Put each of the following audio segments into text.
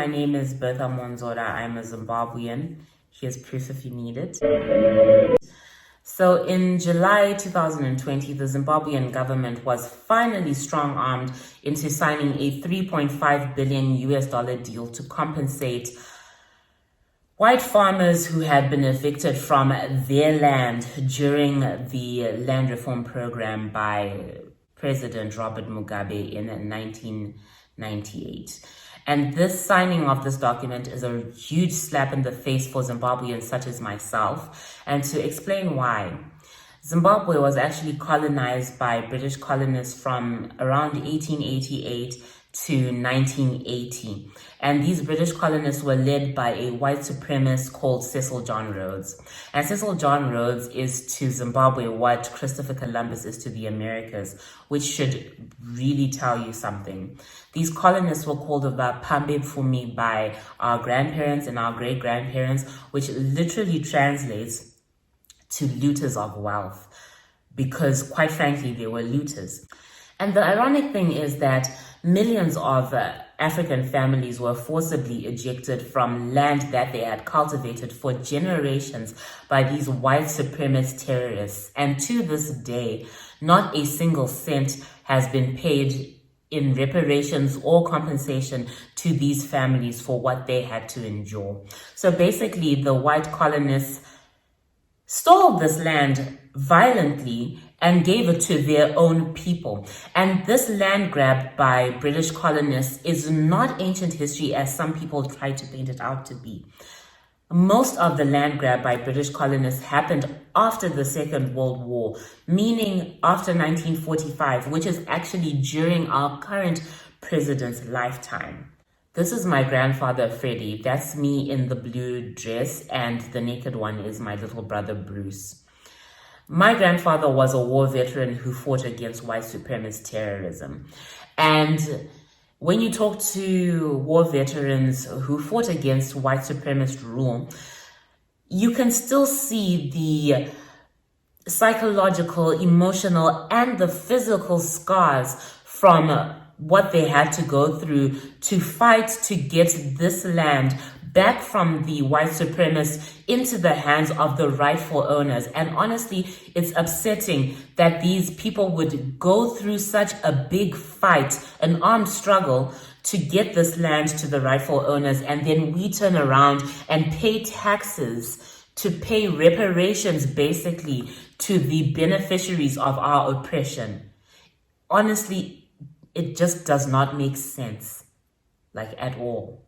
my name is Bertha Monzora. I'm a Zimbabwean. Here's proof if you need it. So in July 2020, the Zimbabwean government was finally strong-armed into signing a $3.5 billion deal to compensate white farmers who had been evicted from their land during the land reform program by President Robert Mugabe in 1998. And this signing of this document is a huge slap in the face for Zimbabweans such as myself. And to explain why, Zimbabwe was actually colonized by British colonists from around 1888 to 1980. And these British colonists were led by a white supremacist called Cecil John Rhodes. And Cecil John Rhodes is to Zimbabwe what Christopher Columbus is to the Americas, which should really tell you something. These colonists were called Vapambe Pfumi by our grandparents and our great-grandparents, which literally translates to looters of wealth, because quite frankly, they were looters. And the ironic thing is that millions of African families were forcibly ejected from land that they had cultivated for generations by these white supremacist terrorists. And to this day, not a single cent has been paid in reparations or compensation to these families for what they had to endure. So basically, the white colonists stole this land violently and gave it to their own people. And this land grab by British colonists is not ancient history as some people try to paint it out to be. Most of the land grab by British colonists happened after the Second World War, meaning after 1945, which is actually during our current president's lifetime. This is my grandfather, Freddie. That's me in the blue dress, and the naked one is my little brother, Bruce. My grandfather was a war veteran who fought against white supremacist terrorism. And when you talk to war veterans who fought against white supremacist rule, you can still see the psychological, emotional, and the physical scars from what they had to go through to fight to get this land back from the white supremacists into the hands of the rightful owners. And honestly, it's upsetting that these people would go through such a big fight, an armed struggle, to get this land to the rightful owners, and then we turn around and pay taxes to pay reparations basically to the beneficiaries of our oppression. Honestly, it just does not make sense, like at all.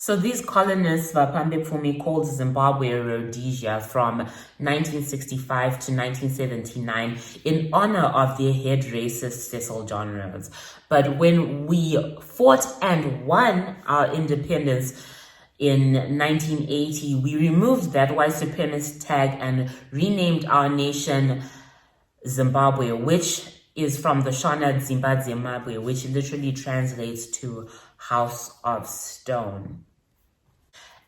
So these colonists, Vapambe Pfumi, called Zimbabwe Rhodesia from 1965 to 1979 in honor of their head racist Cecil John Rhodes. But when we fought and won our independence in 1980, we removed that white supremacist tag and renamed our nation Zimbabwe, which is from the Shona Dzimba Zimbabwe, which literally translates to House of Stone.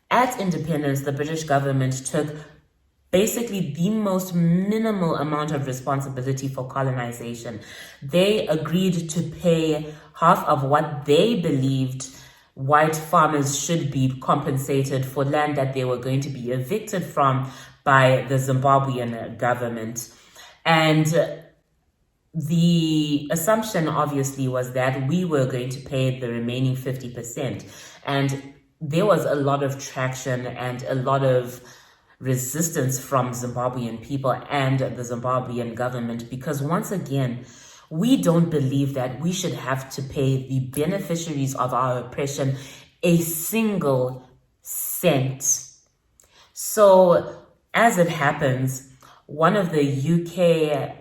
At independence, the British government took basically the most minimal amount of responsibility for colonization. They agreed to pay half of what they believed white farmers should be compensated for land that they were going to be evicted from by the Zimbabwean government. And the assumption obviously was that we were going to pay the remaining 50%. And there was a lot of traction and a lot of resistance from Zimbabwean people and the Zimbabwean government, because once again, we don't believe that we should have to pay the beneficiaries of our oppression a single cent. So as it happens, one of the UK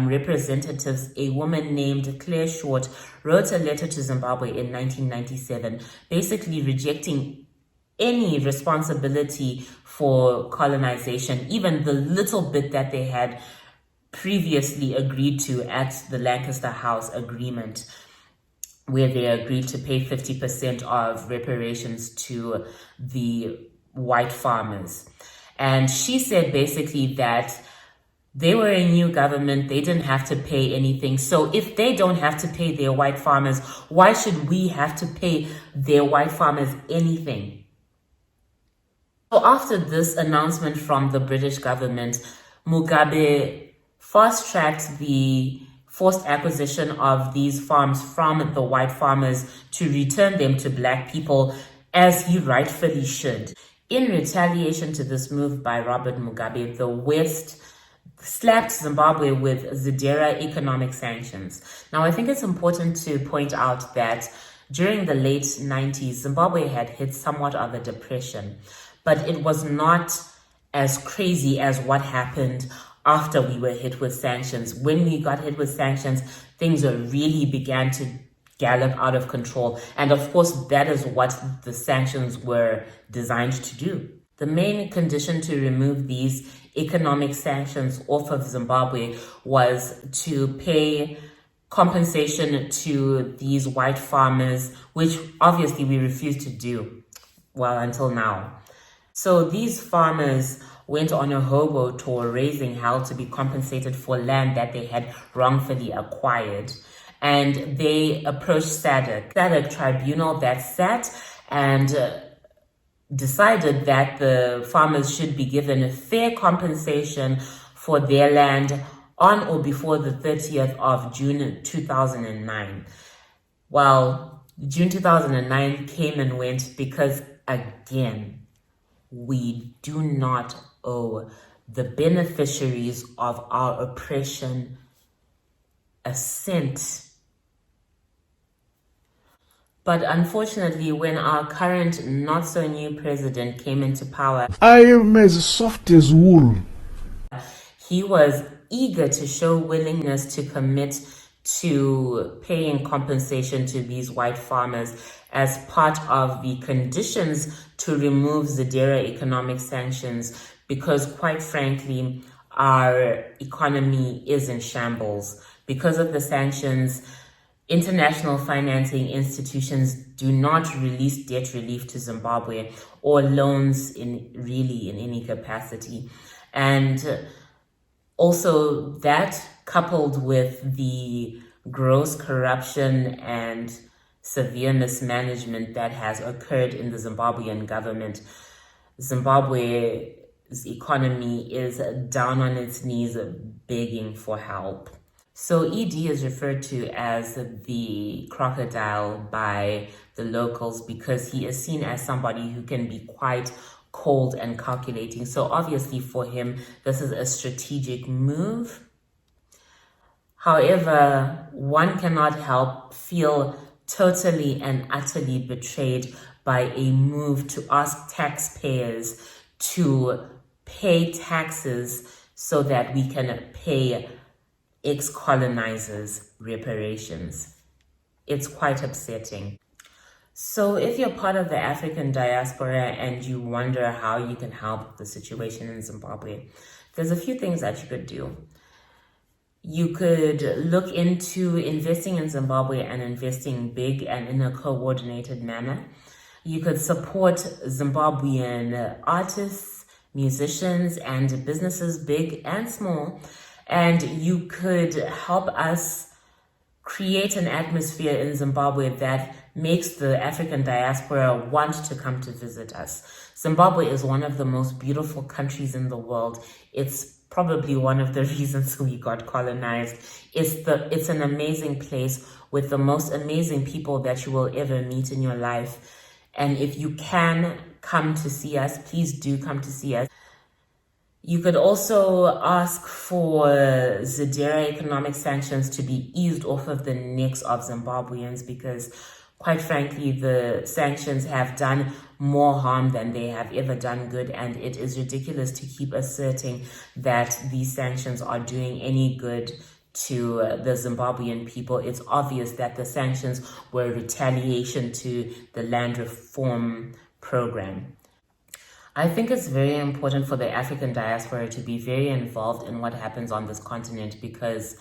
representatives, a woman named Claire Short, wrote a letter to Zimbabwe in 1997, basically rejecting any responsibility for colonization, even the little bit that they had previously agreed to at the Lancaster House Agreement, where they agreed to pay 50% of reparations to the white farmers. And she said basically that They were a new government. They didn't have to pay anything. So if they don't have to pay their white farmers, why should we have to pay their white farmers anything? So after this announcement from the British government, Mugabe fast-tracked the forced acquisition of these farms from the white farmers to return them to black people, as he rightfully should. In retaliation to this move by Robert Mugabe, the West slapped Zimbabwe with ZEDERA economic sanctions. Now, I think it's important to point out that during the late 90s, Zimbabwe had hit somewhat of a depression, but it was not as crazy as what happened after we were hit with sanctions. When we got hit with sanctions, things really began to gallop out of control. And of course, that is what the sanctions were designed to do. The main condition to remove these economic sanctions off of Zimbabwe was to pay compensation to these white farmers, which obviously we refused to do, well, until now. So these farmers went on a hobo tour raising hell to be compensated for land that they had wrongfully acquired. And they approached SADC, SADC tribunal that sat and decided that the farmers should be given a fair compensation for their land on or before the 30th of June 2009. Well, June 2009 came and went because, again, we do not owe the beneficiaries of our oppression a cent. But unfortunately, when our current not-so-new president came into power, I am as soft as wool. He was eager to show willingness to commit to paying compensation to these white farmers as part of the conditions to remove ZEDERA economic sanctions, because quite frankly, our economy is in shambles. Because of the sanctions, international financing institutions do not release debt relief to Zimbabwe or loans in any capacity. And also that, coupled with the gross corruption and severe mismanagement that has occurred in the Zimbabwean government, Zimbabwe's economy is down on its knees begging for help. So ED is referred to as the crocodile by the locals because he is seen as somebody who can be quite cold and calculating. So obviously for him, this is a strategic move. However, one cannot help feel totally and utterly betrayed by a move to ask taxpayers to pay taxes so that we can pay ex-colonizers reparations. It's quite upsetting. So if you're part of the African diaspora and you wonder how you can help the situation in Zimbabwe, there's a few things that you could do. You could look into investing in Zimbabwe and investing big and in a coordinated manner. You could support Zimbabwean artists, musicians, and businesses, big and small. And you could help us create an atmosphere in Zimbabwe that makes the African diaspora want to come to visit us. Zimbabwe is one of the most beautiful countries in the world. It's probably one of the reasons we got colonized. It's an amazing place with the most amazing people that you will ever meet in your life. And if you can come to see us, please do come to see us. You could also ask for ZEDERA economic sanctions to be eased off of the necks of Zimbabweans because, quite frankly, the sanctions have done more harm than they have ever done good, and it is ridiculous to keep asserting that these sanctions are doing any good to the Zimbabwean people. It's obvious that the sanctions were retaliation to the land reform program. I think it's very important for the African diaspora to be very involved in what happens on this continent because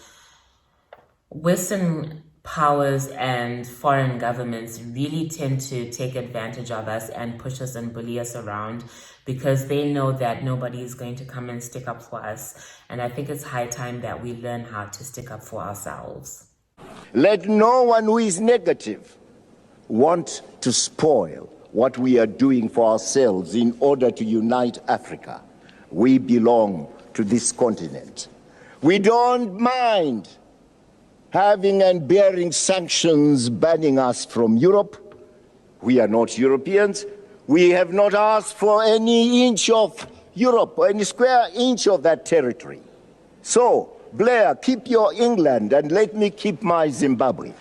Western powers and foreign governments really tend to take advantage of us and push us and bully us around because they know that nobody is going to come and stick up for us. And I think it's high time that we learn how to stick up for ourselves. Let no one who is negative want to spoil what we are doing for ourselves in order to unite Africa. We belong to this continent. We don't mind having and bearing sanctions banning us from Europe. We are not Europeans. We have not asked for any inch of Europe or any square inch of that territory. So, Blair, keep your England and let me keep my Zimbabwe.